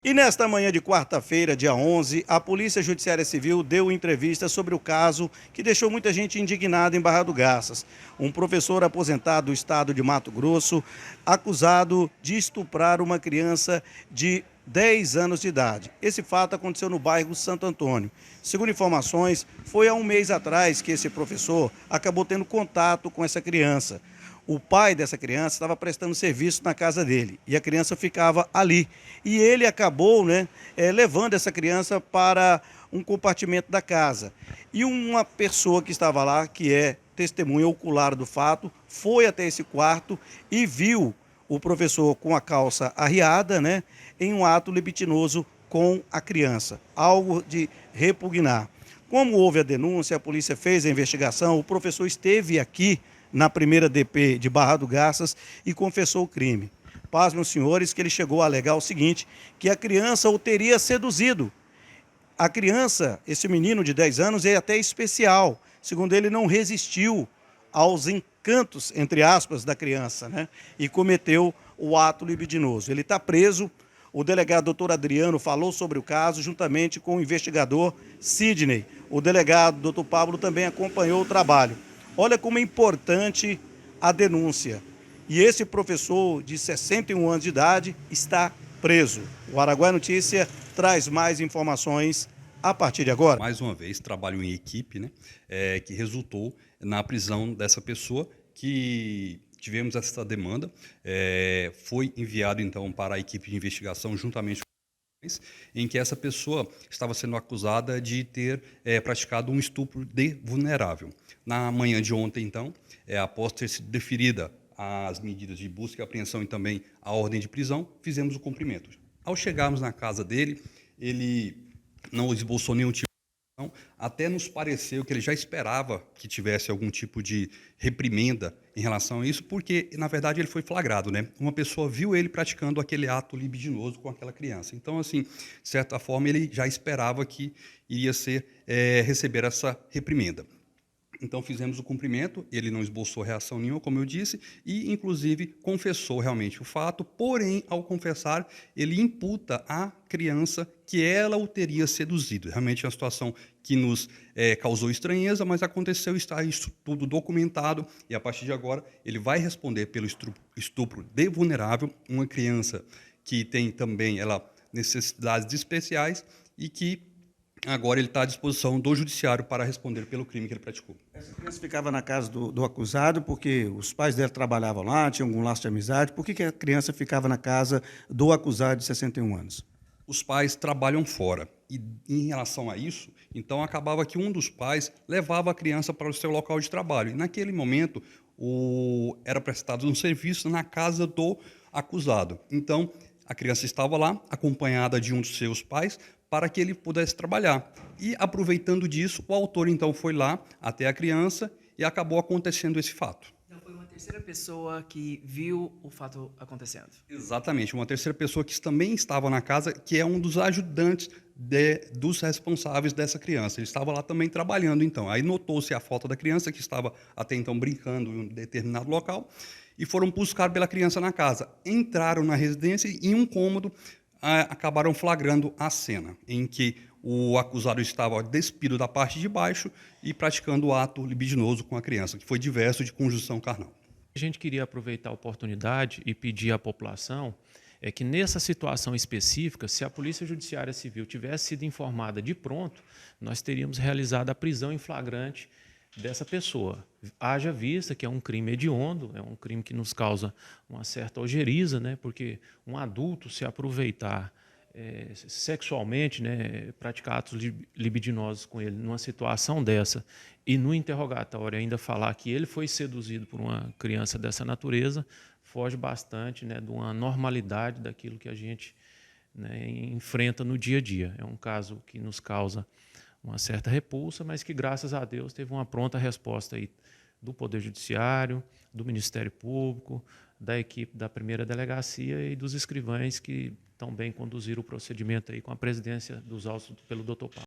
E nesta manhã de quarta-feira, dia 11, a Polícia Judiciária Civil deu entrevista sobre o caso que deixou muita gente indignada em Barra do Garças. Um professor aposentado do estado de Mato Grosso, acusado de estuprar uma criança de 10 anos de idade. Esse fato aconteceu no bairro Santo Antônio. Segundo informações, foi há um mês atrás que esse professor acabou tendo contato com essa criança. O pai dessa criança estava prestando serviço na casa dele e a criança ficava ali. E ele acabou levando essa criança para um compartimento da casa. E uma pessoa que estava lá, que é testemunha ocular do fato, foi até esse quarto e viu o professor com a calça arriada, em um ato libidinoso com a criança. Algo de repugnar. Como houve a denúncia, a polícia fez a investigação, o professor esteve aqui na primeira DP de Barra do Garças e confessou o crime. Pasmem os senhores que ele chegou a alegar o seguinte, que a criança o teria seduzido. A criança, esse menino de 10 anos, é até especial. Segundo ele, não resistiu aos encantos, entre aspas, da criança, e cometeu o ato libidinoso. Ele está preso. O delegado doutor Adriano falou sobre o caso, juntamente com o investigador Sidney. O delegado doutor Pablo também acompanhou o trabalho. Olha como é importante a denúncia. E esse professor de 61 anos de idade está preso. O Araguaia Notícia traz mais informações a partir de agora. Mais uma vez, trabalho em equipe, que resultou na prisão dessa pessoa, que tivemos essa demanda. Foi enviado, então, para a equipe de investigação, juntamente em que essa pessoa estava sendo acusada de ter praticado um estupro de vulnerável. Na manhã de ontem, então, após ter sido deferida as medidas de busca e apreensão e também a ordem de prisão, fizemos o cumprimento. Ao chegarmos na casa dele, ele não esboçou nenhum tipo de ação, até nos pareceu que ele já esperava que tivesse algum tipo de reprimenda em relação a isso, porque, na verdade, ele foi flagrado, Uma pessoa viu ele praticando aquele ato libidinoso com aquela criança. Então, assim, de certa forma, ele já esperava que iria receber essa reprimenda. Então, fizemos o cumprimento, ele não esboçou reação nenhuma, como eu disse, e, inclusive, confessou realmente o fato, porém, ao confessar, ele imputa à criança que ela o teria seduzido. Realmente é uma situação que nos causou estranheza, mas aconteceu, está isso tudo documentado, e, a partir de agora, ele vai responder pelo estupro de vulnerável, uma criança que tem também necessidades especiais e que agora ele está à disposição do judiciário para responder pelo crime que ele praticou. Essa criança ficava na casa do acusado porque os pais dela trabalhavam lá, tinham algum laço de amizade. Por que a criança ficava na casa do acusado de 61 anos? Os pais trabalham fora e, em relação a isso, então acabava que um dos pais levava a criança para o seu local de trabalho. E, naquele momento, era prestado um serviço na casa do acusado. Então, a criança estava lá, acompanhada de um dos seus pais, para que ele pudesse trabalhar. E, aproveitando disso, o autor, então, foi lá até a criança e acabou acontecendo esse fato. Então, foi uma terceira pessoa que viu o fato acontecendo. Exatamente, uma terceira pessoa que também estava na casa, que é um dos ajudantes dos responsáveis dessa criança. Ele estava lá também trabalhando, então. Aí notou-se a falta da criança, que estava até então brincando em um determinado local, e foram buscar pela criança na casa. Entraram na residência e, em um cômodo, acabaram flagrando a cena, em que o acusado estava despido da parte de baixo e praticando o ato libidinoso com a criança, que foi diverso de conjunção carnal. A gente queria aproveitar a oportunidade e pedir à população que nessa situação específica, se a Polícia Judiciária Civil tivesse sido informada de pronto, nós teríamos realizado a prisão em flagrante dessa pessoa. Haja vista que é um crime hediondo, é um crime que nos causa uma certa ojeriza, porque um adulto se aproveitar sexualmente, praticar atos libidinosos com ele numa situação dessa e no interrogatório ainda falar que ele foi seduzido por uma criança dessa natureza, foge bastante de uma normalidade daquilo que a gente enfrenta no dia a dia. É um caso que nos causa uma certa repulsa, mas que, graças a Deus, teve uma pronta resposta aí do Poder Judiciário, do Ministério Público, da equipe da primeira delegacia e dos escrivães que também conduziram o procedimento aí com a presidência dos autos pelo Dr. Paulo.